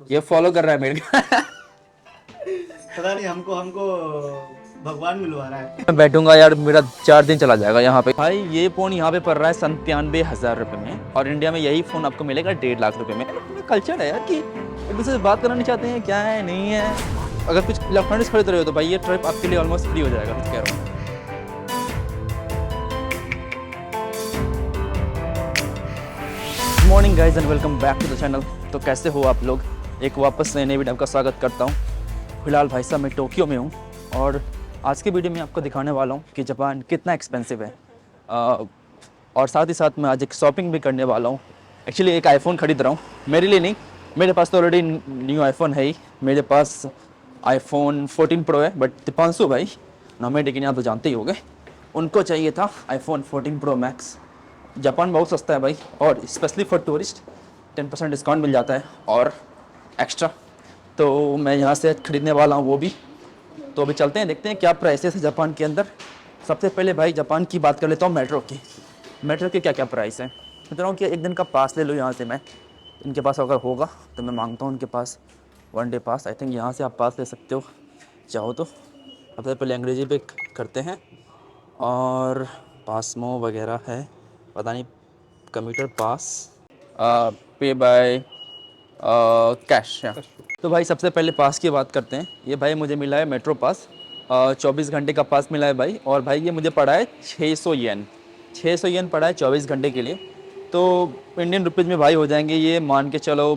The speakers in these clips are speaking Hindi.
ये फॉलो कर रहा है मेरे को। पता नहीं, हमको हमको भगवान मिलवा रहा है। मैं बैठूंगा यार, मेरा 4 दिन चला जाएगा यहाँ पे। भाई ये फ़ोन यहाँ पे पड़ रहा है 97,000 रुपये में, और इंडिया में यही फ़ोन आपको मिलेगा 1.5 लाख रुपये में। कल्चर है यार कि एक दूसरे से बात करना नहीं चाहते हैं, क्या है नहीं है। अगर कुछ इलेक्ट्रॉनिक्स खरीद रहे हो तो भाई ये ट्रिप आपके लिए ऑलमोस्ट फ्री हो जाएगा, कुछ कह रहा हूँ। Morning guys and welcome back to the channel. तो कैसे हो आप लोग? एक वापस नए वीडियो आपका स्वागत करता हूँ। फिलहाल भाई साहब मैं टोक्यो में हूँ, और आज के वीडियो में आपको दिखाने वाला हूँ कि जापान कितना एक्सपेंसिव है। और साथ ही साथ मैं आज एक शॉपिंग भी करने वाला हूँ। एक्चुअली एक आईफोन ख़रीद रहा हूँ, मेरे लिए नहीं, मेरे पास तो ऑलरेडी न्यू आईफोन है ही। मेरे पास आईफोन 14 प्रो है, बट दीपांशु भाई नॉमेड की आप तो जानते ही होंगे, उनको चाहिए था आईफोन 14 प्रो मैक्स। जापान बहुत सस्ता है भाई, और स्पेशली फॉर टूरिस्ट 10% डिस्काउंट मिल जाता है और एक्स्ट्रा। तो मैं यहाँ से ख़रीदने वाला हूँ वो भी। तो अभी चलते हैं, देखते हैं क्या प्राइसेस है जापान के अंदर। सबसे पहले भाई जापान की बात कर लेता हूँ, मेट्रो की। मेट्रो के क्या क्या प्राइस है। सोच रहा हूँ कि एक दिन का पास ले लूँ यहाँ से मैं। इनके पास अगर होगा तो मैं मांगता हूँ उनके पास 1 डे पास। आई थिंक यहाँ से आप पास ले सकते हो चाहो तो। सबसे पहले अंग्रेजी पे करते हैं, और पासमो वगैरह है, पता नहीं, कम्यूटर पास, पे बाय कैश। तो भाई सबसे पहले पास की बात करते हैं। ये भाई मुझे मिला है मेट्रो पास, 24 घंटे का पास मिला है भाई। और भाई ये मुझे पड़ा है 600 येन। 600 येन पड़ा है 24 घंटे के लिए। तो इंडियन रुपीज़ में भाई हो जाएंगे ये, मान के चलो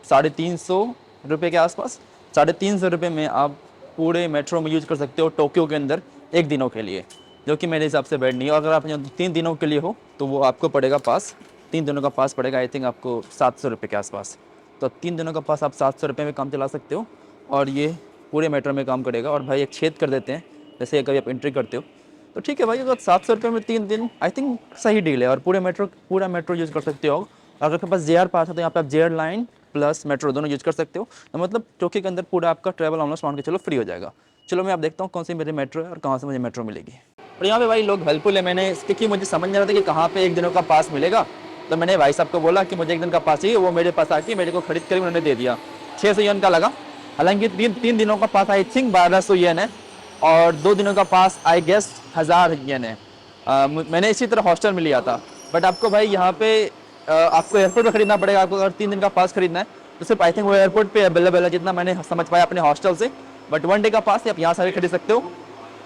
350 रुपये के आसपास। 350 रुपये में आप पूरे मेट्रो में यूज़ कर सकते हो टोक्यो के अंदर एक दिनों के लिए, जो कि मेरे हिसाब से बैड नहीं है। अगर आप 3 दिनों के लिए हो तो वो आपको पड़ेगा पास, 3 दिनों का पास पड़ेगा आई थिंक आपको 700 रुपये के आसपास। तो 3 दिनों का पास आप 700 रुपये में काम चला सकते हो, और ये पूरे मेट्रो में काम करेगा। और भाई एक छेद कर देते हैं, जैसे कभी आप एंट्री करते हो तो ठीक है भाई, अगर 700 रुपये में 3 दिन आई थिंक सही डील है, और पूरा मेट्रो यूज़ कर सकते हो। अगर आपके पास JR पास है तो यहाँ पे आप JR लाइन प्लस मेट्रो दोनों यूज़ कर सकते हो। तो मतलब टोक्यो के अंदर पूरा आपका ट्रैवल ऑलमोस्ट मान के चलो फ्री हो जाएगा। चलो मैं आप देखता हूँ कौन सी मेरी मेट्रो है और कहाँ से मुझे मेट्रो मिलेगी। और यहाँ पे भाई लोग हेल्पफुल है। मैंने इसके कि मुझे समझ नहीं आ रहा था कि कहाँ पे एक दिनों का पास मिलेगा, तो मैंने भाई साहब को बोला कि मुझे एक दिन का पास चाहिए। वो मेरे पास आके मेरे को खरीद कर उन्होंने दे दिया। 600 येन का लगा। हालांकि तीन दिनों का पास आई थिंक 1200 येन है, और 2 दिनों का पास आई गेस 1000 येन है। मैंने इसी तरह हॉस्टल में लिया था। बट आपको भाई यहाँ पे आपको एयरपोर्ट पर खरीदना पड़ेगा। आपको अगर 3 दिन का पास खरीदना है तो सिर्फ आई थिंक वो एयरपोर्ट पे अवेलेबल है, जितना मैंने समझ पाया अपने हॉस्टल से। बट 1 डे का पास आप यहाँ से खरीद सकते हो।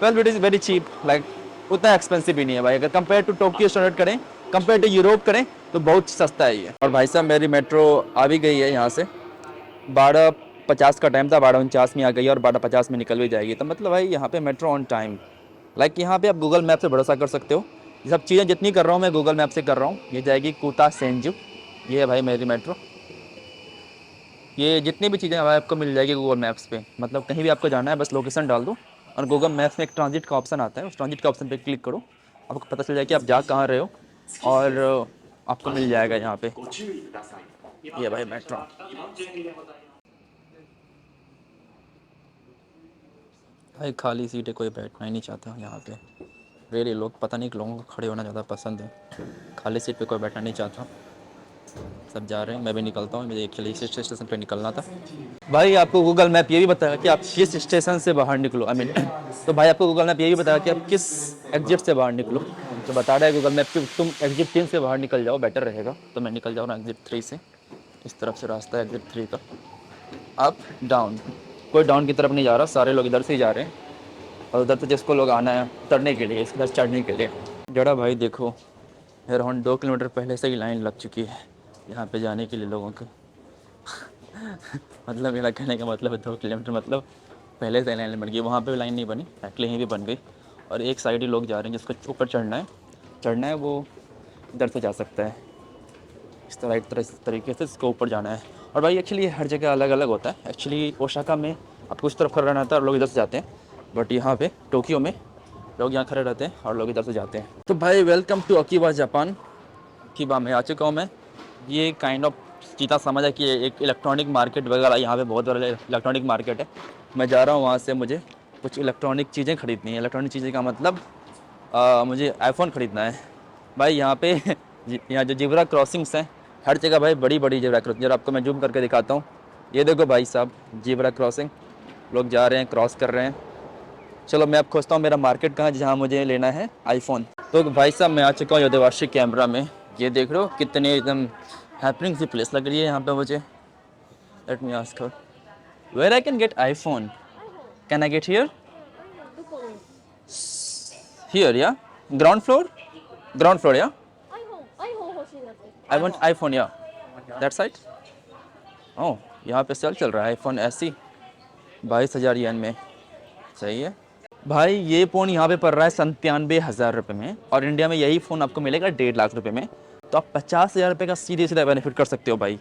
Well it is very cheap, like उतना एक्सपेंसिव भी नहीं है भाई। अगर कंपेयर टू टोक्यो स्टैंडर्ड करें, कंपेयर टू यूरोप करें, तो बहुत सस्ता है ये। और भाई साहब मेरी मेट्रो आ भी गई है यहाँ से। 12:50 का टाइम था, 12:49 में आ गई है, और 12:50 में निकल भी जाएगी। तो मतलब भाई यहाँ पे मेट्रो ऑन टाइम। लाइक यहाँ पे आप गूगल मैप से भरोसा कर सकते हो। ये सब चीज़ें जितनी कर रहा हूँ मैं गूगल मैप से कर रहा हूँ। ये जाएगी कुता सेंजू। ये है भाई मेरी मेट्रो। ये जितनी भी चीज़ें आपको मिल जाएगी गूगल मैप्स पे। मतलब कहीं भी आपको जाना है बस लोकेशन डाल दो, और गूगल मैप्स में एक ट्रांजिट का ऑप्शन आता है, उस ट्रांजिट का ऑप्शन पे क्लिक करो, आपको पता चल जाएगा कि आप जा कहाँ रहे हो, और आपको मिल जाएगा यहाँ पे। ये भाई मेट्रो। भाई खाली सीट है, कोई बैठना ही नहीं चाहता यहाँ पे। रियली लोग, पता नहीं कि लोगों को खड़े होना ज़्यादा पसंद है, खाली सीट पे कोई बैठना नहीं चाहता। सब जा रहे हैं, मैं भी निकलता हूँ, मुझे एक्चुअली इस स्टेशन पे निकलना था। भाई आपको गूगल मैप ये भी बताएगा कि आप किस स्टेशन से बाहर निकलो, आई मीन तो भाई आपको गूगल मैप ये भी बताएगा कि आप किस एग्जिट से बाहर निकलो। तो बता रहा है गूगल मैप कि तुम एग्जिट 3 से बाहर निकल जाओ, बेटर रहेगा। तो मैं निकल जाऊँ एग्जिट 3 से। इस तरफ से रास्ता है एग्जिट 3 का। अप डाउन, कोई डाउन की तरफ नहीं जा रहा, सारे लोग इधर से ही जा रहे हैं, और उधर से जिसको लोग आना है उतरने के लिए, इधर चढ़ने के लिए। जरा भाई देखो, अराउंड 2 किलोमीटर पहले से ही लाइन लग चुकी है यहाँ पे जाने के लिए लोगों को। मतलब मेरा कहने का मतलब है 2 किलोमीटर मतलब पहले से लाइन बन गई। वहाँ पे भी लाइन नहीं बनी, एक्चुअली यहीं भी बन गई। और एक साइड ही लोग जा रहे हैं, जिसको ऊपर चढ़ना है वो इधर से जा सकता है। इस तरीके से इसको ऊपर जाना है। और भाई एक्चुअली हर जगह अलग अलग होता है। एक्चुअली ओसाका में आपको उस तरफ खड़ा रहना था और लोग इधर से जाते हैं, बट यहाँ पे टोक्यो में लोग यहाँ खड़े रहते हैं और लोग इधर से जाते हैं। तो भाई वेलकम टू अकीबा जापान। अकीबा में आ चुका हूँ मैं। ये काइंड ऑफ चीता समझ है कि एक इलेक्ट्रॉनिक मार्केट वगैरह, यहाँ पे बहुत बड़ा इलेक्ट्रॉनिक मार्केट है। मैं जा रहा हूँ वहाँ से, मुझे कुछ इलेक्ट्रॉनिक चीज़ें खरीदनी है। इलेक्ट्रॉनिक चीज़ें का मतलब मुझे आईफोन ख़रीदना है भाई। यहाँ पे यहाँ जो जेब्रा क्रॉसिंग्स हैं हर जगह भाई, बड़ी बड़ी जेब्रा क्रॉसिंग, जरा आपको मैं जूम करके दिखाता हूँ। ये देखो भाई साहब, जीब्रा क्रॉसिंग, लोग जा रहे हैं, क्रॉस कर रहे हैं। चलो मैं अब खोजता हूँ मेरा मार्केट कहाँ है जहाँ मुझे लेना है आईफोन। तो भाई साहब मैं आ चुका हूँ योदेवाशी कैमरा में। ये देख रहे हो कितने एकदम हैपनिंग सी प्लेस लग रही है यहाँ पे मुझे। Let me ask her where I can get iPhone. Can I get here? Here या ग्राउंड फ्लोर? ग्राउंड फ्लोर या? आई वांट आईफोन या दैट साइड। ओह यहाँ पे सेल चल रहा है आईफोन ऐसी 22,000 येन में। सही है भाई। ये फ़ोन यहाँ पे पड़ रहा है 97,000 रुपये में, और इंडिया में यही फ़ोन आपको मिलेगा 1.5 लाख रुपए में। तो आप 50,000 रुपये का सीधे सीधा बेनिफिट कर सकते हो भाई।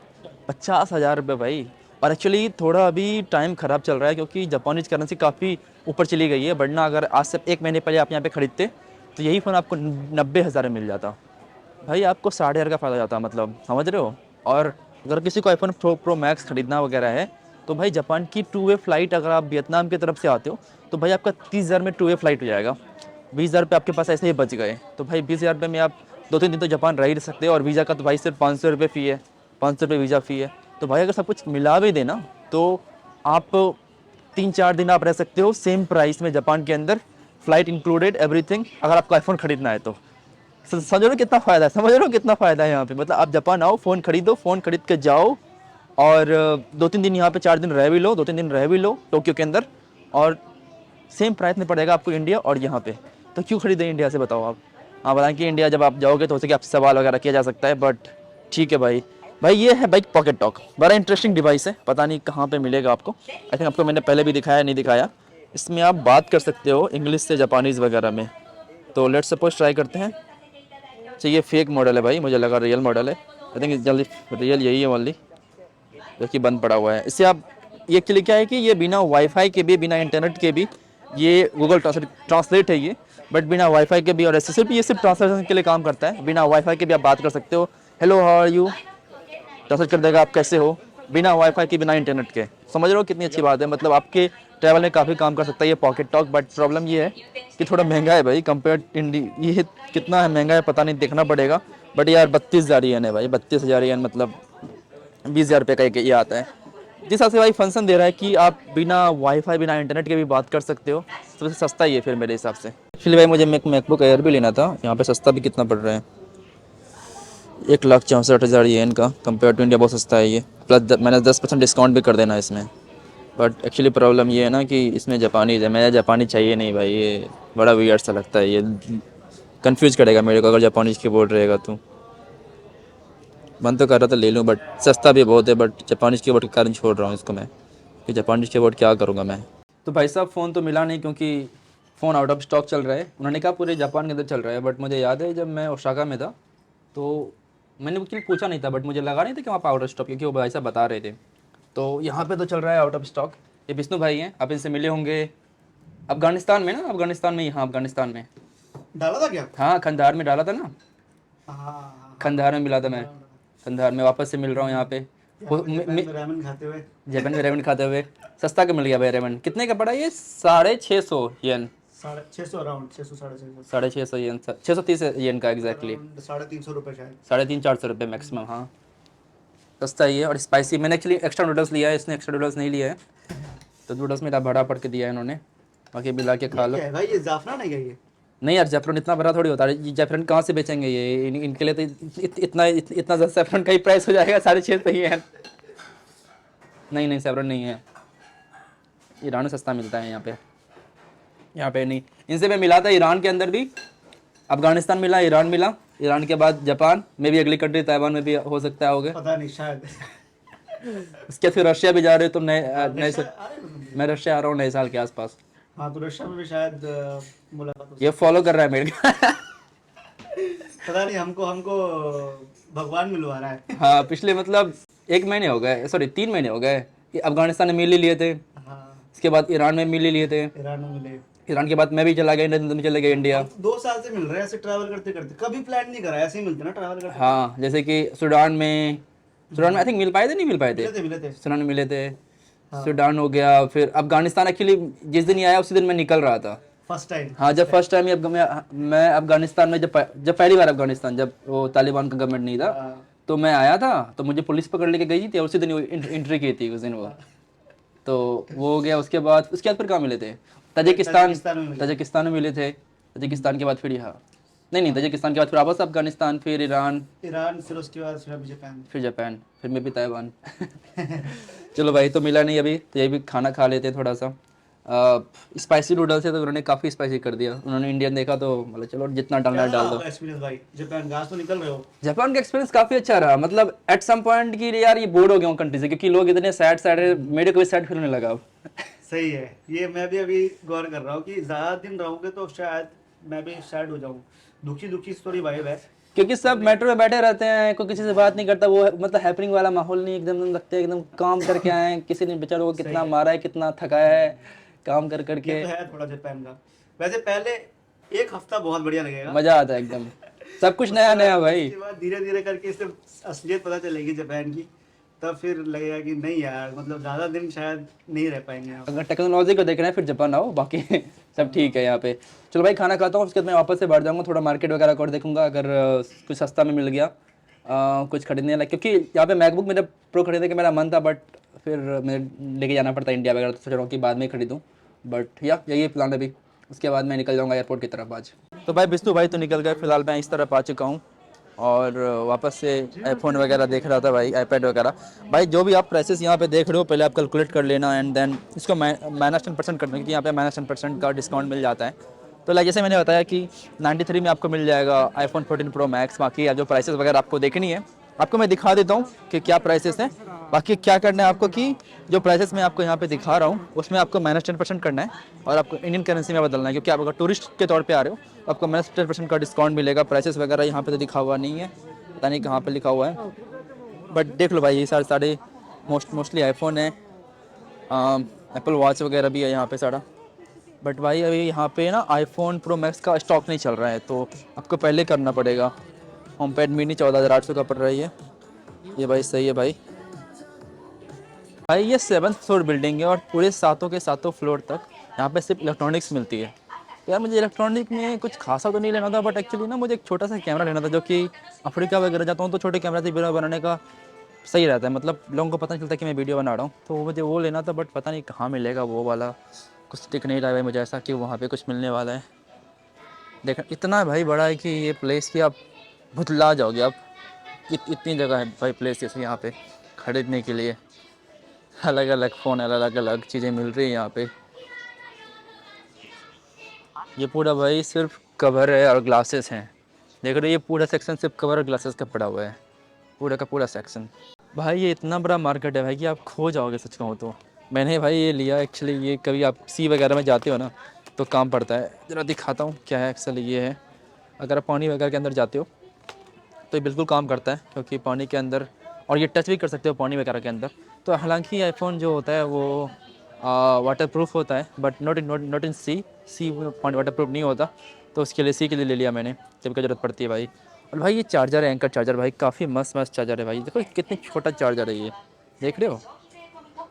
50,000 रुपये भाई। और एक्चुअली थोड़ा अभी टाइम ख़राब चल रहा है क्योंकि जापानीज करेंसी काफ़ी ऊपर चली गई है, वरना अगर आज से 1 महीने पहले आप यहाँ पे ख़रीदते तो यही फ़ोन आपको 90,000 में मिल जाता भाई। आपको 60,000 का फ़ायदा जाता, मतलब समझ रहे हो। और अगर किसी को आईफोन प्रो मैक्स ख़रीदना वगैरह है तो भाई जापान की 2 वे फ़्लाइट, अगर आप वियतनाम की तरफ से आते हो तो भाई आपका 30,000 में 2 वे फ़्लाइट हो जाएगा। 20,000 रुपये आपके पास ऐसे ही बच गए। तो भाई 20,000 रुपये में आप 2-3 दिन तो जापान रह ही सकते हो। और वीज़ा का तो भाई सिर्फ 500 रुपये फ़ी है, 500 रुपये वीज़ा फ़ी है। तो भाई अगर सब कुछ मिला भी देना तो आप 3-4 दिन आप रह सकते हो सेम प्राइस में जापान के अंदर, फ़्लाइट इंक्लूडेड एवरीथिंग, अगर आपको आईफोन ख़रीदना है तो। समझ रहे हो कितना फ़ायदा है, समझ रहे हो कितना फ़ायदा है यहाँ पे। मतलब आप जापान आओ, फ़ोन खरीदो, फ़ोन खरीद के जाओ, और 2-3 दिन यहाँ पे, 4 दिन रह भी लो, 2-3 दिन रह भी लो टोक्यो के अंदर, और सेम प्राइस में पड़ेगा आपको इंडिया और यहाँ पे। तो क्यों खरीदें इंडिया से, बताओ आप। हाँ बताएं कि इंडिया जब आप जाओगे तो हो सके आपसे सवाल वगैरह किया जा सकता है, बट ठीक है भाई। भाई ये है बाइक पॉकेट टॉक, बड़ा इंटरेस्टिंग डिवाइस है, पता नहीं कहाँ पे मिलेगा आपको। आई थिंक आपको मैंने पहले भी दिखाया, नहीं दिखाया। इसमें आप बात कर सकते हो इंग्लिश से जापानीज़ वगैरह में। तो लेट्स सपोज ट्राई करते हैं। अच्छा ये फेक मॉडल है भाई, मुझे लगा रियल मॉडल है। आई थिंक जल्दी रियल यही है ओनली, जो कि बंद पड़ा हुआ है। इससे आप, ये एक्चुअली क्या है कि ये बिना वाईफाई के भी, बिना इंटरनेट के भी, ये गूगल ट्रांसलेट है ये, बट बिना वाईफाई के भी, और ऐसे सिर्फ ये सिर्फ ट्रांसलेशन के लिए काम करता है। बिना वाईफाई के भी आप बात कर सकते हो, hello how are you, translate कर देगा आप कैसे हो, बिना वाईफाई के, बिना इंटरनेट के। समझ रहे हो कितनी अच्छी बात है, मतलब आपके ट्रैवल में काफ़ी काम कर सकता है ये पॉकेट टॉक। बट प्रॉब्लम ये है कि थोड़ा महंगा है भाई कंपेयर इंडिया। ये कितना है महंगा है पता नहीं, देखना पड़ेगा। बट यार 32,000 येन है भाई, 32,000 येन मतलब 20,000 रुपये का एक ये आता है। जिस हिसाब से भाई फंक्शन दे रहा है कि आप बिना वाईफाई, बिना इंटरनेट के भी बात कर सकते हो, सबसे सस्ता ही है फिर मेरे हिसाब से। एक्चुअली भाई मुझे मैकबुक एयर भी लेना था, यहाँ पे सस्ता भी कितना पड़ रहा है, 1,64,000 येन का, कंपेयर टू इंडिया बहुत सस्ता है ये। प्लस मैंने 10% डिस्काउंट भी कर देना इसमें। बट एक्चुअली प्रॉब्लम ये है ना कि इसमें जापानीज है, मैं जापानी चाहिए नहीं भाई, ये बड़ा वियर्ड सा लगता है, ये कंफ्यूज करेगा मेरे को अगर जापानीज कीबोर्ड रहेगा तो। मन तो कर रहा था ले लूँ, बट सस्ता भी बहुत है, बट जापानीज कीबोर्ड के कारण छोड़ रहा हूँ इसको मैं, कि जापानीज कीबोर्ड क्या करूँगा मैं। तो भाई साहब फ़ोन तो मिला नहीं क्योंकि फ़ोन आउट ऑफ स्टॉक चल रहा है। उन्होंने कहा पूरे जापान के अंदर चल रहा है, बट मुझे याद है जब मैं ओसाका में था तो मैंने उसके लिए पूछा नहीं था, बट मुझे लगा नहीं था कि वहाँ पर आउट ऑफ स्टॉक, क्योंकि वो भाई साहब बता रहे थे। तो यहाँ पे तो चल रहा है आउट ऑफ स्टॉक। ये विष्णु भाई हैं, आप इनसे मिले होंगे अफगानिस्तान में ना, अफगानिस्तान में, यहाँ अफगानिस्तान में डाला था क्या? हाँ खंडार में डाला था ना, हाँ, खंडार में मिला था मैं, खंडार में वापस से मिल रहा हूँ यहाँ पे। रामेन खाते हुए। जापान में रेमंड खाते हुए सस्ता का मिल गया भाई रेमंड। कितने का पड़ा ये? 650 येन, 650 अराउंड 600 650 650 येन, 630 येन का एग्जैक्टली, 350 रुपये शायद। 350-400 रुपये मैक्सिमम। हाँ सस्ता ही है। और स्पाइसी, मैंने एक्चुअली एक्स्ट्रा नूडल्स लिया है, इसने एक्स्ट्रा नूडल्स नहीं लिया है, तो नूडल्स मेरा भरा पड़ के दिया है इन्होंने, बाकी मिला के खा लो। क्या है भाई, ये जाफरान है क्या ये? नहीं यार जैफरन इतना बड़ा थोड़ी होता है, ये जैफरन कहाँ से बेचेंगे ये, इनके लिए तो इतना ज़्यादा सैफरन का ही प्राइस हो जाएगा, 650 ही है। नहीं सैफरन नहीं है, ईरान में सस्ता मिलता है यहाँ पे नहीं। इनसे मैं मिला था ईरान के अंदर भी, अफगानिस्तान मिला, ईरान मिला, ईरान के बाद जापान में भी, अगली कंट्री ताइवान में भी हो सकता है होगे, पता नहीं शायद। उसके फिर रशिया भी जा रहे हो तुम नए रशिया- मैं रशिया आ रहा हूँ नए साल के आसपास। हाँ तो रशिया में भी शायद मुलाकात हो। ये फॉलो कर रहा है मेरे को। पता नहीं, हमको भगवान मिलवा रहा है। हाँ पिछले मतलब 1 महीने हो गए, सॉरी 3 महीने हो गए कि अफगानिस्तान में मिल ही लिए थे, हाँ, इसके बाद ईरान में मिल ही लिए थे, ईरान में मिले। ईरान के बाद मैं भी चला गया इंडिया, तुम चले गए इंडिया। 2 साल से मिल रहे हैं ऐसे ट्रैवल करते करते, कभी प्लान नहीं करा, ऐसे ही मिलते ना ट्रैवल करते। हाँ जैसे कि सूडान में आई थिंक मिल पाए थे, नहीं मिल पाए थे, मिले थे। सूडान में मिले थे, सूडान हो गया। फिर अफगानिस्तान एक्चुअली जिस दिन ये आया उसी दिन मैं निकल रहा था, फर्स्ट टाइम। हाँ जब फर्स्ट टाइम मैं अफगानिस्तान में, जब पहली बार अफगानिस्तान, जब वो तालिबान का गवर्नमेंट नहीं था, तो मैं आया था तो मुझे पुलिस पकड़ लेके गई थी और उसी दिन एंट्री की थी उस दिन वो। तो वो हो गया। उसके बाद फिर कहाँ मिले थे? ताजिकिस्तान में मिले। तजाकिस्तान में मिले थे। तजाकिस्तान के बाद फिर यहाँ, नहीं तजाकिस्तान के बाद फिर वापस अफगानिस्तान, फिर ईरान, ईरान, फिर उसके बाद फिर अभी जापान। फिर जापान, फिर मैं भी ताइवान। चलो भाई, तो मिला नहीं अभी, तो ये भी खाना खा लेते हैं थोड़ा सा। स्पाइसी नूडल्स है तो उन्होंने काफ़ी स्पाइसी कर दिया। उन्होंने इंडियन देखा तो मतलब चलो जितना डालना है कैसा डाल रहा दो। आपका एक्सपीरियंस भाई जापान का? आज तो निकल रहे हो। जापान का एक्सपीरियंस काफ़ी अच्छा रहा। मतलब एट सम पॉइंट की यार ये बोर हो गया हूँ कंट्री से, क्योंकि लोग इतने सैड सैड है, मेरे को भी सैड फील होने लगा अब। सही है, ये मैं भी अभी गौर कर रहा हूँ कि ज्यादा दिन रहूंगे तो शायद मैं भी सैड हो जाऊँ। दुखी दुखी स्टोरी वाइब है। क्योंकि सब मेट्रो में बैठे रहते हैं, कोई किसी से बात नहीं करता, वो मतलब हैपनिंग वाला माहौल नहीं, एकदम लगता है एकदम काम करके आए हैं, किसी ने बेचारों को कितना मारा है, कितना थकाया है काम कर ये करके। तो है थोड़ा जापान का। वैसे पहले एक हफ्ता बहुत बढ़िया लगेगा, मजा आता है एकदम, सब कुछ नया नया भाई। उसके बाद धीरे धीरे करके इससे असलियत पता चलेगी जापान की, तब फिर लगेगा कि नहीं यार, मतलब ज्यादा दिन शायद नहीं रह पाएंगे यहाँ। अगर टेक्नोलॉजी को देख रहे हैं फिर जापान आओ, बाकी सब ठीक है यहाँ पे। चलो भाई खाना खाता हूँ, उसके बाद मैं वापस से बैठ जाऊँगा, थोड़ा मार्केट वगैरह और देखूंगा, अगर कुछ सस्ता में मिल गया कुछ खरीदने लायक, क्योंकि यहाँ पे मैकबुक मेरा प्रो खरीदने का मेरा मन था, बट फिर मैं लेके जाना पड़ता इंडिया वगैरह, तो सोच रहा हूँ कि बाद में खरीदूँ। बट या यही प्लान है अभी, उसके बाद मैं निकल जाऊँगा एयरपोर्ट की तरफ आज। तो भाई बिस्तु भाई तो निकल गए, फिलहाल मैं इस तरफ आ चुका हूँ और वापस से आईफोन वगैरह देख रहा था भाई, आईपैड वगैरह। भाई जो भी आप प्राइसेस यहाँ पे देख रहे हो पहले आप कैलकुलेट कर लेना एंड देन इसको -10% करना, क्योंकि यहाँ पे -10% का डिस्काउंट मिल जाता है। तो लाइक जैसे मैंने बताया कि 93 में आपको मिल जाएगा आईफोन 14 प्रो मैक्स। बाकी जो प्राइसेस वगैरह आपको देखनी है आपको मैं दिखा देता हूँ कि क्या प्राइसेस हैं। बाकी क्या करना है आपको कि जो प्राइसेस मैं आपको यहाँ पे दिखा रहा हूँ उसमें आपको -10% करना है और आपको इंडियन करेंसी में बदलना है, क्योंकि आप अगर टूरिस्ट के तौर पे आ रहे हो तो आपको -10% का डिस्काउंट मिलेगा। प्राइसेस वगैरह यहाँ पे तो दिखा हुआ नहीं है, पता नहीं कहाँ पे लिखा हुआ है, बट देख लो भाई ये सारे मोस्टली आईफोन है, एप्पल वॉच वगैरह भी है यहाँ पे सारा। बट भाई अभी यहाँ पे ना आईफोन प्रो मैक्स का स्टॉक नहीं चल रहा है, तो आपको पहले करना पड़ेगा। होम पैड मिनी 14,800 का पड़ रही है ये भाई, सही है भाई। भाई ये 7th फ्लोर बिल्डिंग है और पूरे सातों के सातों फ्लोर तक यहाँ पे सिर्फ इलेक्ट्रॉनिक्स मिलती है। तो यार मुझे इलेक्ट्रॉनिक में कुछ खासा तो नहीं लेना था, बट एक्चुअली ना मुझे एक छोटा सा कैमरा लेना था, जो कि अफ्रीका वगैरह जाता हूँ तो छोटे कैमरा से वीडियो बनाने का सही रहता है, मतलब लोगों को पता नहीं चलता कि मैं वीडियो बना रहा हूँ, तो मुझे वो लेना था। बट पता नहीं कहाँ मिलेगा वो वाला, कुछ दिख नहीं रहा है भाई मुझे ऐसा कि वहाँ पे कुछ मिलने वाला है। देख इतना भाई बड़ा है कि ये प्लेस की आप भुतला जाओगे आप, इतनी जगह है भाई प्लेस जैसे यहाँ पे खरीदने के लिए, अलग अलग फ़ोन अलग अलग चीज़ें मिल रही है यहाँ पे। ये पूरा भाई सिर्फ कवर है और ग्लासेस हैं, देख रहे हो ये पूरा सेक्शन सिर्फ कवर और ग्लासेस का पड़ा हुआ है, पूरा का पूरा सेक्शन। भाई ये इतना बड़ा मार्केट है भाई कि आप खो जाओगे सच कहूँ तो। मैंने भाई ये लिया एक्चुअली, ये कभी आप सी वगैरह में जाते हो ना तो काम पड़ता है। ज़रा दिखाता हूँ क्या है एक्चुअली, ये है अगर आप पानी वगैरह के अंदर जाते हो तो ये बिल्कुल काम करता है, क्योंकि पानी के अंदर, और ये टच भी कर सकते हो पानी वगैरह के अंदर। तो हालांकि आईफोन जो होता है वो वाटर प्रूफ होता है, but not in sea waterproof नहीं होता, तो उसके लिए सी के लिए ले लिया मैंने जब की ज़रूरत पड़ती है भाई। और भाई ये चार्जर है, एंकर चार्जर भाई, काफ़ी मस्त मस्त चार्जर है भाई, देखो कितनी छोटा चार्जर है ये, देख रहे हो।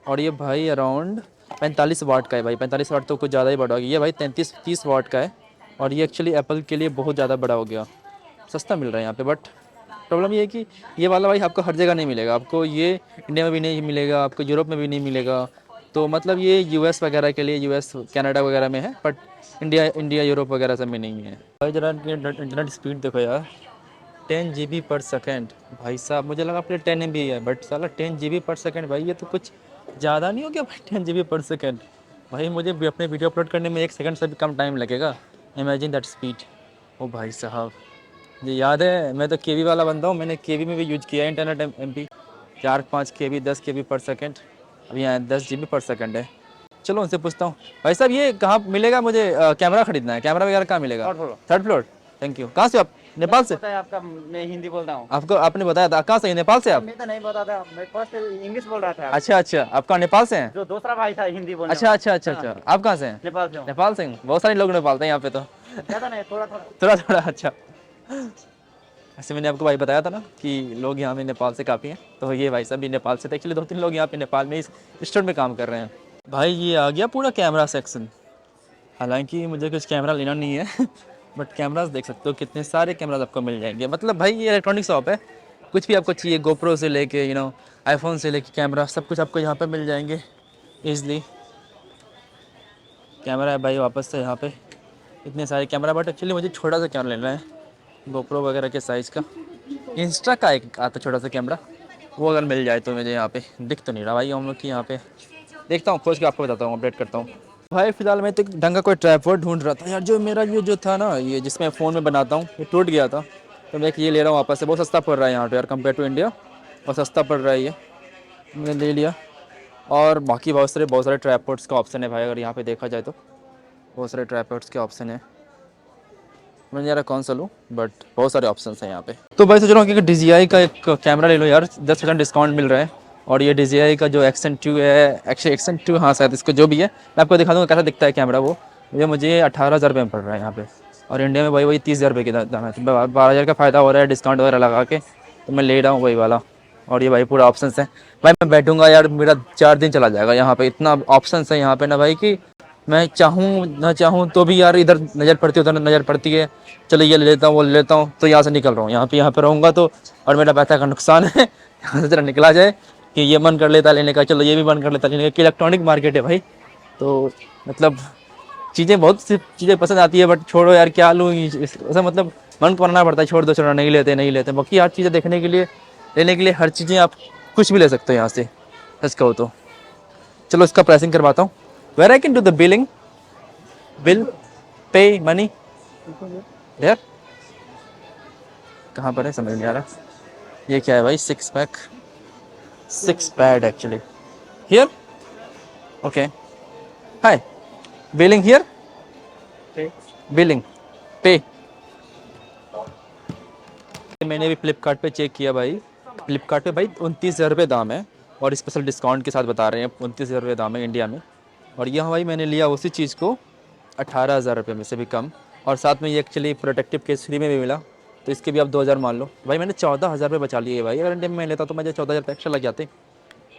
और ये भाई अराउंड 45 वाट का है भाई, 45 वाट तो कुछ ज़्यादा ही बड़ा हो गया, ये भाई 30 वाट का है। और ये एक्चुअली एप्पल के लिए बहुत ज़्यादा बड़ा हो गया, सस्ता मिल रहा है यहाँ पे। बट प्रॉब्लम ये है कि ये वाला भाई आपको हर जगह नहीं मिलेगा, आपको ये इंडिया में भी नहीं मिलेगा, आपको यूरोप में भी नहीं मिलेगा। तो मतलब ये यूएस वगैरह के लिए, यूएस कनाडा वगैरह में है, बट इंडिया यूरोप वगैरह सब में नहीं है भाई। ज़रा इंटरनेट स्पीड देखो यार, 10 GB पर सेकेंड भाई साहब, मुझे लगा अपने 10 MB है, बट साला 10 GB पर सेकेंड भाई, ये तो कुछ ज़्यादा नहीं हो गया भाई 10 GB पर सेकेंड। भाई मुझे भी अपने वीडियो अपलोड करने में 1 सेकंड से भी कम टाइम लगेगा, इमेजिन दैट स्पीड। ओ भाई साहब, ये याद है मैं तो केवी वाला बंदा हूँ, मैंने केवी में भी यूज किया है इंटरनेट MP, 4-5 KB 10 KB पर सेकेंड, अब यहाँ 10 GB पर सेकेंड है। चलो उनसे पूछता हूँ, भाई साहब ये कहाँ मिलेगा मुझे, कैमरा खरीदना है, कैमरा वगैरह कहाँ मिलेगा? Third floor. Thank you. कहाँ से आप? नेपाल से? पता है आपका, मैं हिंदी बोलता हूँ। आपको आपने बताया था, कहाँ से? नेपाल से आप? मैं तो नहीं बता था, मैं फर्स्ट इंग्लिश बोल रहा था। अच्छा अच्छा, आपका नेपाल से हैं? जो दूसरा भाई था हिंदी बोलने अच्छा अच्छा अच्छा अच्छा, आप कहाँ से हैं? नेपाल से हूँ। नेपाल से हैं? बहुत सारे लोग नेपाल से हैं यहाँ पे तो। ज्यादा नहीं, थोड़ा थोड़ा। थोड़ा थोड़ा, अच्छा। ऐसे मैंने आपको भाई बताया था ना कि लोग यहाँ में नेपाल से काफ़ी हैं, तो ये भाई साहब भी नेपाल से थे। एक्चुअली 2-3 लोग यहाँ पे नेपाल में इस स्टोर में काम कर रहे हैं। भाई ये आ गया पूरा कैमरा सेक्शन, हालांकि मुझे कुछ कैमरा लेना नहीं है बट कैमरास देख सकते हो, कितने सारे कैमरास आपको मिल जाएंगे। मतलब भाई ये इलेक्ट्रॉनिक शॉप है, कुछ भी आपको चाहिए, गोप्रो से लेके आईफोन से लेके कैमरा, सब कुछ आपको यहाँ पे मिल जाएंगे ईज़िली। कैमरा है भाई वापस से यहाँ पे, इतने सारे कैमरा, बट एक्चुअली मुझे छोटा सा कैमरा लेना है, गोप्रो वगैरह के साइज़ का। इंस्टा का एक आता छोटा सा कैमरा, वो अगर मिल जाए तो मुझे यहाँ पे दिख तो नहीं रहा भाई हम लोग की यहाँ पे। देखता हूँ, खोज के आपको बताता हूँ, अपडेट करता हूँ। भाई फिलहाल मैं तो एक ढंग का कोई ट्राइपॉड ढूंढ रहा था यार। जो मेरा ये जो था ना, ये जिसमें फ़ोन में बनाता हूँ, ये टूट गया था, तो मैं ये ले रहा हूँ वापस से। बहुत सस्ता पड़ रहा है यहाँ पे यार, कंपेयर टू इंडिया और सस्ता पड़ रहा है ये, मैंने ले लिया। और बाकी बहुत सारे ट्राइपॉड्स का ऑप्शन है भाई, अगर यहाँ पे देखा जाए तो बहुत सारे ट्राइपॉड्स के ऑप्शन है। मैंने यार कौन सा लूँ, बट बहुत सारे ऑप्शंस हैं यहाँ पे। तो भाई सोच रहा हूँ कि DJI का एक कैमरा ले लो यार, 10% डिस्काउंट मिल रहा है। और ये DJI का जो X-N2 है, X-N2 हाँ शायद, इसको जो भी है मैं आपको दिखा दूँगा कैसा दिखता है कैमरा। वो ये मुझे 18,000 रुपये में पड़ रहा है यहाँ पे, और इंडिया में वही 30,000 रुपये की दाम है। तो 12,000 का फ़ायदा हो रहा है डिस्काउंट वगैरह लगा के, तो मैं ले रहा हूँ वही वाला। और ये भाई पूरा ऑप्शन है भाई, मैं बैठूँगा यार मेरा 4 दिन चला जाएगा यहाँ पे, इतना ऑप्शन है यहाँ पे ना भाई कि मैं चाहूँ ना चाहूँ तो भी यार इधर नज़र पड़ती है उधर नज़र पड़ती है, चलो ये ले लेता हूँ वो ले लेता हूँ, तो यहाँ से निकल रहा हूँ। यहाँ पे रहूँगा तो, और मेरा पैसा का नुकसान है यहाँ से जरा निकला जाए कि ये मन कर लेता लेने का, चलो ये भी मन कर लेता लेने का, कि इलेक्ट्रॉनिक मार्केट है भाई। तो मतलब चीज़ें बहुत सी चीज़ें पसंद आती है, बट छोड़ो यार क्या लूँ ऐसा, मतलब मन को मनाना पड़ता है, छोड़ दो छोड़ो, नहीं लेते। बाकी हर चीज़ें देखने के लिए, लेने के लिए, हर चीज़ें आप कुछ भी ले सकते हो यहाँ से, सच कहो तो। चलो इसका प्राइसिंग करवाता हूँ। Where I can do the bill pay money यार, कहाँ पर है समझ नहीं आ रहा। ये क्या है भाई, 6 pad actually here, okay. Hi, billing here, billing पे। मैंने भी फ्लिपकार्ट पे चेक किया भाई, फ्लिपकार्ट पे भाई 29,000 रुपये दाम है, और स्पेशल डिस्काउंट के साथ बता रहे हैं 29,000 रुपये दाम है इंडिया में। और यहाँ भाई मैंने लिया उसी चीज़ को 18,000 रुपये में से भी कम, और साथ में ये एक्चुअली प्रोटेक्टिव केस फ्री में भी मिला, तो इसके भी आप 2,000 मान लो भाई। मैंने 14,000 रुपये बचा लिए भाई, अगर इंडिया में मैं लेता तो मुझे 14,000 रुपये एक्स्ट्रा लग जाते।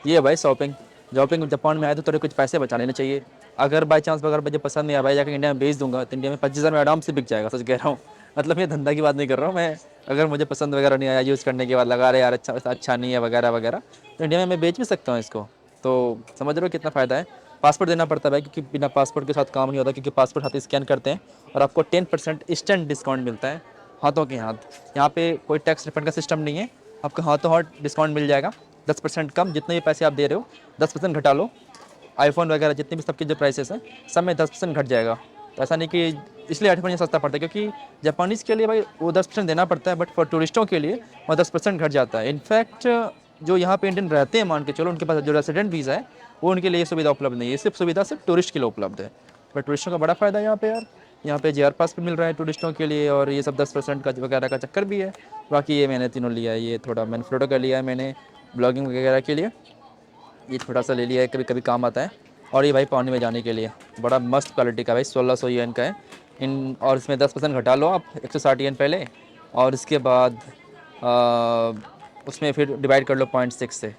ये है भाई शॉपिंग। जापान में आए तो थोड़े कुछ पैसे बचा लेने चाहिए। अगर बाई चांस अगर मुझे पसंद नहीं आया भाई, जाकर इंडिया में बेच दूंगा, तो इंडिया में 25,000 में आराम से बिक जाएगा, सच कह रहा हूँ। मतलब ये धंधा की बात नहीं कर रहा हूँ मैं, अगर मुझे पसंद वगैरह नहीं आया, यूज़ करने के बाद लगा रहे यार अच्छा नहीं है वगैरह वगैरह, तो इंडिया में मैं बेच भी सकता हूँ इसको। तो समझ रहे हो कितना फ़ायदा है। पासपोर्ट देना पड़ता है भाई, क्योंकि बिना पासपोर्ट के साथ काम नहीं होता, क्योंकि पासपोर्ट हाथ स्कैन करते हैं और आपको 10% इंस्टेंट डिस्काउंट मिलता है, हाथों के हाथ। यहाँ पे कोई टैक्स रिफंड का सिस्टम नहीं है, आपको हाथों हाथ डिस्काउंट मिल जाएगा। 10% कम, जितने भी पैसे आप दे रहे हो 10% घटा लो। आईफोन वगैरह जितने भी सबके जो प्राइसेस हैं सब में 10% घट जाएगा। तो ऐसा नहीं कि इसलिए आईफोन ये सस्ता पड़ता है, क्योंकि जापानीज़ के लिए भाई वो 10% देना पड़ता है, बट फॉर टूरिस्टों के लिए वो 10% घट जाता है। इनफैक्ट जो यहाँ पे इंडियन रहते हैं, मान के चलो उनके पास जो रेसिडेंट वीज़ा है, वो उनके लिए ये सुविधा उपलब्ध नहीं है। ये सिर्फ सुविधा सिर्फ टूरिस्ट के लिए उपलब्ध है, बट टूरिस्टों का बड़ा फ़ायदा है यहाँ पे यार। यहाँ पे JR पास भी मिल रहा है टूरिस्टों के लिए, और ये सब 10% का वगैरह का चक्कर भी है। बाकी ये मैंने तीनों लिया है, ये थोड़ा मैंने फोटो का लिया है, मैंने ब्लॉगिंग वगैरह के लिए ये थोड़ा सा ले लिया है, कभी कभी काम आता है। और ये भाई पानी में जाने के लिए बड़ा मस्त क्वालिटी का भाई, 1600 येन का है इन, और इसमें 10% घटा लो आप, 160 येन पहले, और इसके बाद उसमें फिर डिवाइड कर लो 0.6 से।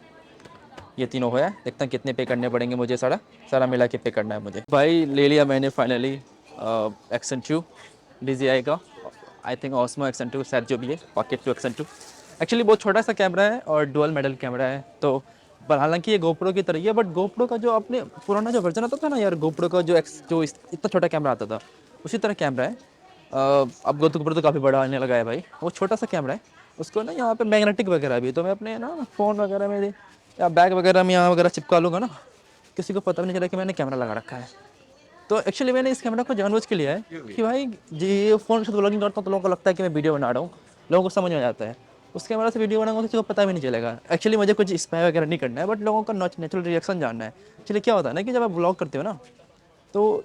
ये तीनों होया, देखता हूँ कितने पे करने पड़ेंगे मुझे, सारा मिला के पे करना है मुझे। भाई ले लिया मैंने फाइनली X-N2 DJI का, आई थिंक Osmo X-N2 शायद जो भी है, Pocket 2 X-N2। एक्चुअली बहुत छोटा सा कैमरा है और डुअल मेडल कैमरा है, तो पर हालांकि ये GoPro की तरह ही है, बट GoPro का जो अपने पुराना जो वर्जन आता था ना यार, GoPro का जो इतना छोटा कैमरा आता था, उसी तरह कैमरा है। अब GoPro तो काफ़ी बड़ा आने लगा है भाई, वो छोटा सा कैमरा है। उसको ना यहाँ पे मैग्नेटिक वगैरह भी, तो मैं अपने ना फ़ोन वगैरह में या बैग वगैरह में यहाँ वगैरह चिपका लूँगा ना, किसी को पता भी नहीं चला कि मैंने कैमरा लगा रखा है। तो एक्चुअली मैंने इस कैमरा को जानबूझ के लिया है कि भाई ये फ़ोन के साथ व्लॉगिंग करता हूँ तो लोगों को लगता है कि मैं वीडियो बना रहा हूँ, लोगों को समझ में आ जाता है। उस कैमरा से वीडियो बनाऊंगा किसी को पता भी नहीं चलेगा। एक्चुअली मुझे कुछ स्पाई वगैरह नहीं करना है, बट लोगों का नेचुरल रिएक्शन जानना है। एक्चुअली क्या होता है ना कि जब आप व्लॉग करते हो ना, तो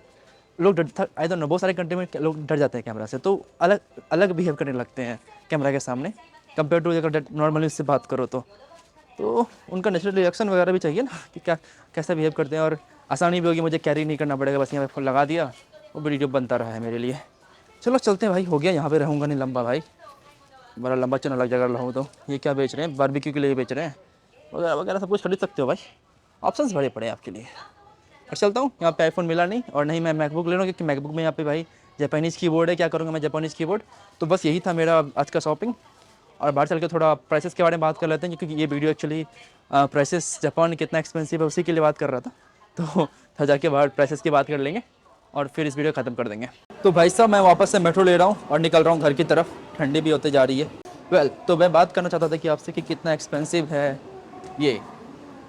लोग आई डोंट नो, बहुत सारे कंट्री में लोग डर जाते हैं कैमरा से, तो अलग अलग बिहेव करने लगते हैं कैमरा के सामने, कंपेयर टू अगर नॉर्मली उससे बात करो तो उनका नेचुरल रिएक्शन वगैरह भी चाहिए ना, कि क्या कैसा बिहेव करते हैं। और आसानी भी होगी, मुझे कैरी नहीं करना पड़ेगा, बस यहाँ पे फोन लगा दिया, वो वीडियो बनता रहा है मेरे लिए। चलो चलते हैं भाई, हो गया, यहाँ पे रहूँगा नहीं लंबा भाई, बड़ा लंबा चलने लग जाएगा रहूँ तो। ये क्या बेच रहे हैं, बारबेक्यू के लिए बेच रहे हैं वगैरह वगैरह, सब कुछ खरीद सकते हो भाई, ऑप्शंस बड़े पड़े हैं आपके लिए। और चलता हूँ, यहाँ पे आईफोन मिला नहीं, और नहीं मैं मैकबुक ले रहा हूँ, क्योंकि मैकबुक में यहाँ पे भाई जापानीज़ कीबोर्ड है, क्या करूँगा मैं जापानीज़ कीबोर्ड। तो बस यही था मेरा आज का शॉपिंग, और बाहर चल के थोड़ा प्राइसेस के बारे में बात कर लेते हैं, क्योंकि ये वीडियो एक्चुअली प्राइसेस जापान कितना एक्सपेंसिव है उसी के लिए बात कर रहा था। तो था जाके बाहर प्राइसेस की बात कर लेंगे और फिर इस वीडियो ख़त्म कर देंगे। तो भाई साहब मैं वापस से मेट्रो ले रहा हूँ और निकल रहा हूँ घर की तरफ, ठंडी भी होते जा रही है। तो मैं बात करना चाहता था कि आपसे कि कितना एक्सपेंसिव है ये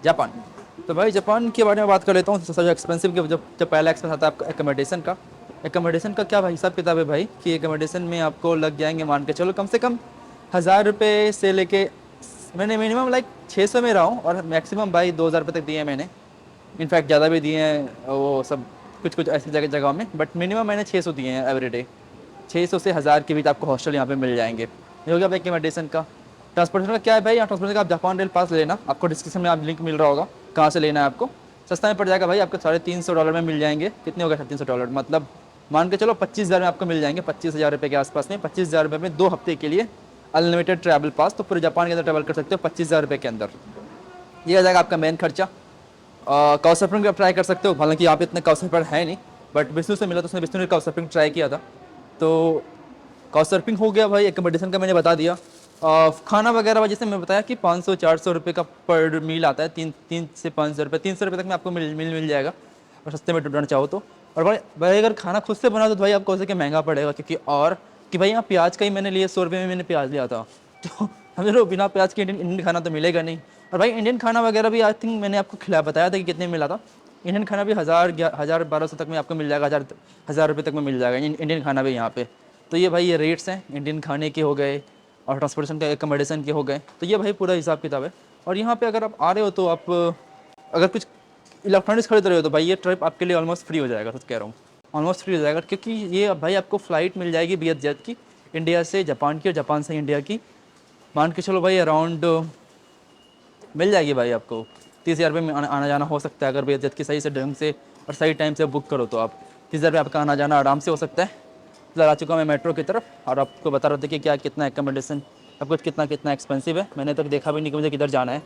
जापान। तो भाई जापान के बारे में बात कर लेता हूँ। सबसे एक्सपेंसिव के जब पहला एक्सपेंस आता है आपका एकोमोडेशन का क्या भाई हिसाब किताब है भाई, कि एकोमोडेशन में आपको लग जाएंगे मान के चलो कम से कम 1000 रुपये से लेके, मैंने मिनिमम लाइक 600 में रहा हूँ और मैक्सिमम भाई 2000 रुपये तक दिए हैं मैंने। इनफैक्ट ज़्यादा भी दिए हैं वो सब कुछ ऐसी जगह में, बट मिनिमम मैंने 600 दिए हैं एवरी डे। 600 से 1000 के बीच आपको हॉस्टल यहाँ पे मिल जाएंगे। ये हो गया भाई एकोमोडेशन का। ट्रांसपोर्टेशन का क्या है भाई, यहाँ ट्रांसपोर्टेशन का आप जापान रेल पास लेना, आपको डिस्क्रिप्शन में आप लिंक मिल रहा होगा कहाँ से लेना है आपको। सस्ता में पड़ जाएगा भाई, आपको $350 में मिल जाएंगे। कितने हो गए $350, मतलब मान के चलो 25,000 में आपको मिल जाएंगे, 25,000 रुपये के आसपास में। 25,000 रुपये में 2 हफ्ते के लिए अनलिमिटेड ट्रैवल पास, तो पूरे जापान के अंदर ट्रैवल कर सकते हो 25,000 रुपये के अंदर। ये आ जाएगा आपका मेन खर्चा। काउच सर्फिंग आप ट्राई कर सकते हो, हालांकि यहाँ पे इतने काउच सर्फर है नहीं, बट विष्णु से मिला तो उसने विष्णु ने काउच सर्फिंग ट्राई किया था। तो काउच सर्फिंग हो गया भाई। एकोमोडेशन का मैंने बता दिया। खाना वगैरह जैसे मैं बताया कि 500-400 रुपये का पर मील आता है। 3 से 500 रुपये, 300 रुपये तक में आपको मिल जाएगा और सस्ते में ढूंढना चाहो तो। और भाई अगर खाना खुद से बनाओ तो भाई आपको ऐसे कि महंगा पड़ेगा, क्योंकि और कि भाई यहाँ प्याज का ही मैंने लिया 100 रुपये में मैंने प्याज लिया था। तो हमें तो बिना प्याज के इंडियन खाना तो मिलेगा नहीं। और भाई इंडियन खाना वगैरह भी आई थिंक मैंने आपको बताया था कि कितने में मिला था। इंडियन खाना भी 1000-1200 तक में आपको मिल जाएगा, 1000 रुपये तक में मिल जाएगा इंडियन खाना भी यहाँ पे। तो ये भाई ये रेट्स हैं इंडियन खाने के हो गए और ट्रांसपोर्टेशन के एकोमोडेशन के हो गए। तो ये भाई पूरा हिसाब किताब है। और यहाँ पे अगर आप आ रहे हो तो आप अगर कुछ इलेक्ट्रॉनिक्स खरीद रहे हो तो भाई ये ट्रिप आपके लिए ऑलमोस्ट फ्री हो जाएगा। सच कह रहा हूँ, ऑलमोस्ट फ्री हो जाएगा, क्योंकि ये भाई आपको फ़्लाइट मिल जाएगी BSZ की, इंडिया से जापान की और जापान से इंडिया की। मान के चलो भाई अराउंड मिल जाएगी भाई आपको 30,000 रुपये में आना जाना हो सकता है। अगर BSZ की सही से ढंग से और सही टाइम से बुक करो तो आप 30,000 रुपये आपका आना जाना आराम से हो सकता है। फिलहाल आ चुका मैं मेट्रो की तरफ और आपको बता रहा था कि क्या कितना एकोमोडेशन सब कुछ कितना एक्सपेंसिव है। मैंने तक देखा भी नहीं कि मुझे किधर जाना है,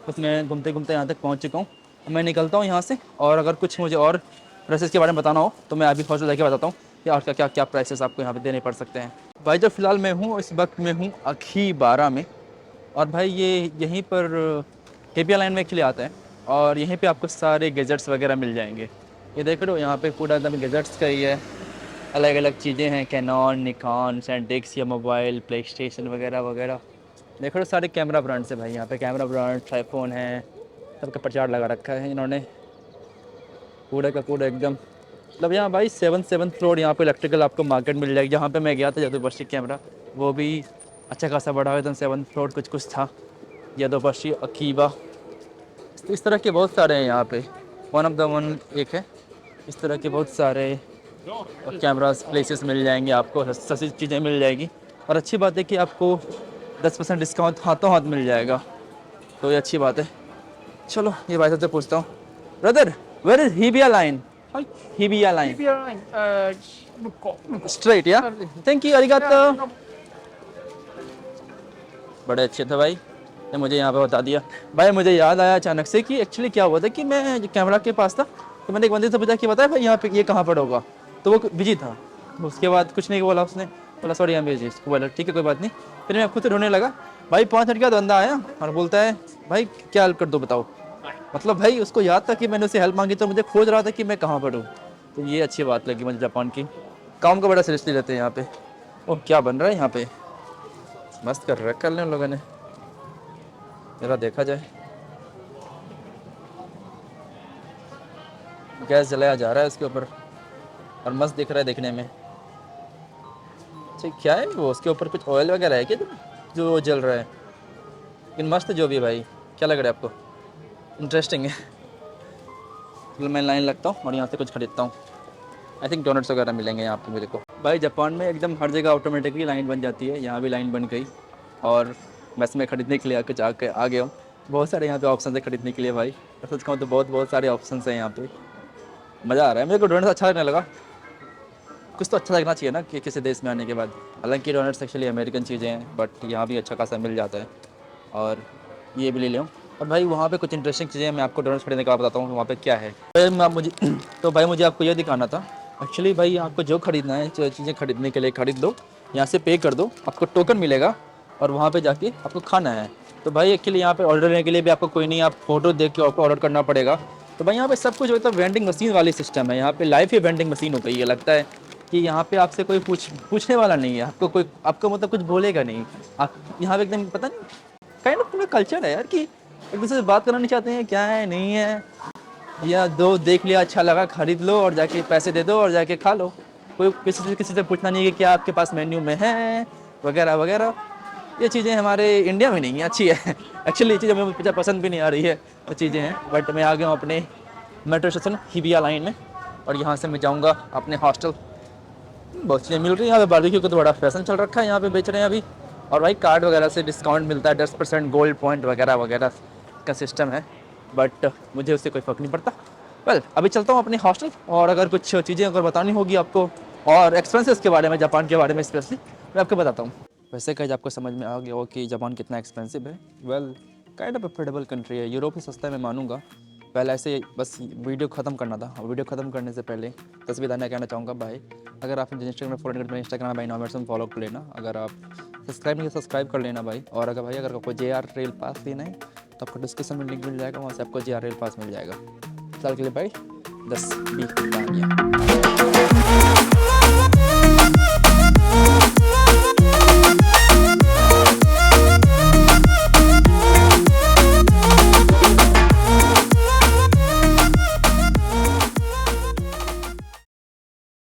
बस मैं घूमते घूमते यहाँ तक पहुँच चुका हूँ। मैं निकलता हूँ यहाँ से, और अगर कुछ मुझे और प्राइसेस के बारे में बताना हो तो मैं अभी हॉस्टल जाके बताता हूँ कि और क्या प्राइसेस आपको यहाँ पे देने पड़ सकते हैं। भाई जो फ़िलहाल मैं हूँ इस वक्त मैं हूँ अखीबारा में, और भाई ये यहीं पर KPI लाइन में एक्चुअली आता है, और यहीं पे आपको सारे गैजेट्स वगैरह मिल जाएंगे। ये देख रहे हो यहाँ पे पूरा एकदम गैजेट्स का ही है, अलग अलग चीज़ें हैं, कैनॉन, निकॉन, सैंडिक्स या मोबाइल, प्लेस्टेशन वगैरह वगैरह। देख रहे हो सारे कैमरा ब्रांड्स है भाई यहाँ पे, कैमरा ब्रांड, आईफोन है, सबका प्रचार लगा रखा है इन्होंने पूरा का पूरा एकदम। मतलब यहाँ भाई 7th फ्लोर यहाँ पे इलेक्ट्रिकल आपको मार्केट मिल जाएगी। जहाँ पे मैं गया था जादूपशी कैमरा, वो भी अच्छा खासा बड़ा है एकदम, 7th फ्लोर कुछ था जादूपशी अकीबा। तो इस तरह के बहुत सारे हैं यहाँ पे, वन ऑफ द वन एक है। इस तरह के बहुत सारे कैमरास प्लेसेस मिल जाएंगे आपको, सस्ती चीज़ें मिल जाएगी। और अच्छी बात है कि आपको 10% डिस्काउंट हाथों हाथ मिल जाएगा, तो ये अच्छी बात है। चलो ये भाई साहब से पूछता हूँ, brother where is Hibiya line? Hibiya line straight या? थैंक यू, अरिगातो। बड़े अच्छे थे भाई ने मुझे यहाँ पे बता दिया। भाई मुझे याद आया अचानक से कि एक्चुअली क्या हुआ था कि मैं कैमरा के पास था, तो मैंने एक बंदे से पूछा कि बताया भाई यहाँ पे ये कहाँ पर होगा, तो वो बिजी था। उसके बाद कुछ नहीं बोला उसने, बोला सॉरी आई एम बिजी। बोला ठीक है कोई बात नहीं। फिर मैं खुद से ढूंढने लगा। भाई 5 मिनट के बाद बंदा आया और बोलता है भाई क्या हेल्प कर दो बताओ। मतलब भाई उसको याद था कि मैंने उससे हेल्प मांगी, तो मुझे खोज रहा था कि मैं कहाँ पर हूँ। तो ये अच्छी बात लगी मुझे जापान की, काम का बड़ा सीरियसली लेते हैं यहाँ पे। ओह क्या बन रहा है यहाँ पे, मस्त कर रखा है उन लोगों ने, जरा देखा जाए। गैस जलाया जा रहा है इसके ऊपर और मस्त दिख रहा है देखने में। अच्छा क्या है वो, उसके ऊपर कुछ ऑयल वगैरह है क्या जो जल रहा है? लेकिन मस्त जो भी है भाई, क्या लग रहा है आपको? इंटरेस्टिंग है। फिर मैं लाइन लगता हूँ और यहाँ से कुछ खरीदता हूँ। आई थिंक डोनट्स वगैरह मिलेंगे यहाँ पे मेरे को। भाई जापान में एकदम हर जगह ऑटोमेटिकली लाइन बन जाती है, यहाँ भी लाइन बन गई और बस मैं ख़रीदने के लिए आ गया हूँ। बहुत सारे यहाँ पे ऑप्शन है खरीदने के लिए भाई, सच कहूँ तो बहुत सारे ऑप्शन हैं यहाँ पे। मज़ा आ रहा है मेरे को, डोनट्स अच्छा लगने लगा। कुछ तो अच्छा लगना चाहिए ना कि किसी देश में आने के बाद। हालांकि डोनट्स एक्चुअली अमेरिकन चीज़ें हैं, बट यहाँ भी अच्छा खासा मिल जाता है और ये भी ले लूँ। और भाई वहाँ पे कुछ इंटरेस्टिंग चीज़ें मैं आपको डोनट्स खरीदने का बताता हूँ वहाँ पे क्या है। भाई मुझे आपको ये दिखाना था एक्चुअली। भाई आपको जो खरीदना है, जो चीज़ें खरीदने के लिए खरीद दो, यहाँ से पे कर दो, आपको टोकन मिलेगा और वहाँ पे जाके आपको खाना है। तो भाई एक्चुअली यहाँ पे ऑर्डर करने के लिए भी आपको कोई नहीं, आप फोटो देख के आपको ऑर्डर करना पड़ेगा। तो भाई यहाँ पे सब कुछ होता है वेंडिंग मशीन वाली सिस्टम है, यहाँ पे लाइव ही वेंडिंग मशीन हो गई है। लगता है कि यहाँ पे आपसे कोई पूछने वाला नहीं है, आपको मतलब कुछ बोलेगा नहीं। आप यहाँ पे एकदम पता नहीं काइंड ऑफ कल्चर है यार कि एक दूसरे से बात करना नहीं चाहते हैं, क्या है नहीं है, या दो देख लिया अच्छा लगा खरीद लो और जाके पैसे दे दो और जाके खा लो। कोई किसी से पूछना नहीं है कि क्या आपके पास मेन्यू में है वगैरह वगैरह। ये चीज़ें हमारे इंडिया में नहीं है, अच्छी है एक्चुअली। ये चीज़ हमें मुझे पसंद भी नहीं आ रही है वो चीज़ें हैं। बट मैं आ गया हूँ अपने मेट्रो स्टेशन हिबिया लाइन में, और यहाँ से मैं जाऊँगा अपने हॉस्टल। बहुत चीज़ें मिल रही है यहाँ पे, बारबेक्यू का तो बड़ा फैशन चल रखा है, यहाँ पे बेच रहे हैं अभी। और भाई कार्ड वगैरह से डिस्काउंट मिलता है, 10% गोल्ड पॉइंट वगैरह वगैरह का सिस्टम है। बट मुझे उससे कोई फ़र्क नहीं पड़ता। वेल अभी चलता हूँ अपने हॉस्टल, और अगर कुछ चीज़ें अगर बतानी होगी आपको और एक्सपेंसेस के बारे में, जापान के बारे में स्पेशली, मैं आपको बताता हूँ। वैसे कहीं आपको समझ में आ गया हो कि जापान कितना एक्सपेंसिव है। Well kind of affordable country है, यूरोप ही सस्ता है मैं मानूंगा। पहले ऐसे बस वीडियो ख़त्म करना था, और वीडियो ख़त्म करने से पहले तस्वीर दाना कहना चाहूँगा भाई, अगर आप इंस्टाग्राम में फॉलो नहीं करते तो इंस्टाग्राम भाई नॉमेशन फॉलो कर लेना। अगर आप सब्सक्राइब नहीं सब्सक्राइब कर लेना भाई। और अगर आपको JR रेल पास लेना है तो आपको डिस्क्रिप्शन में लिंक मिल जाएगा, वहाँ से आपको JR रेल पास मिल जाएगा। चल के लिए भाई 10-20 मिनट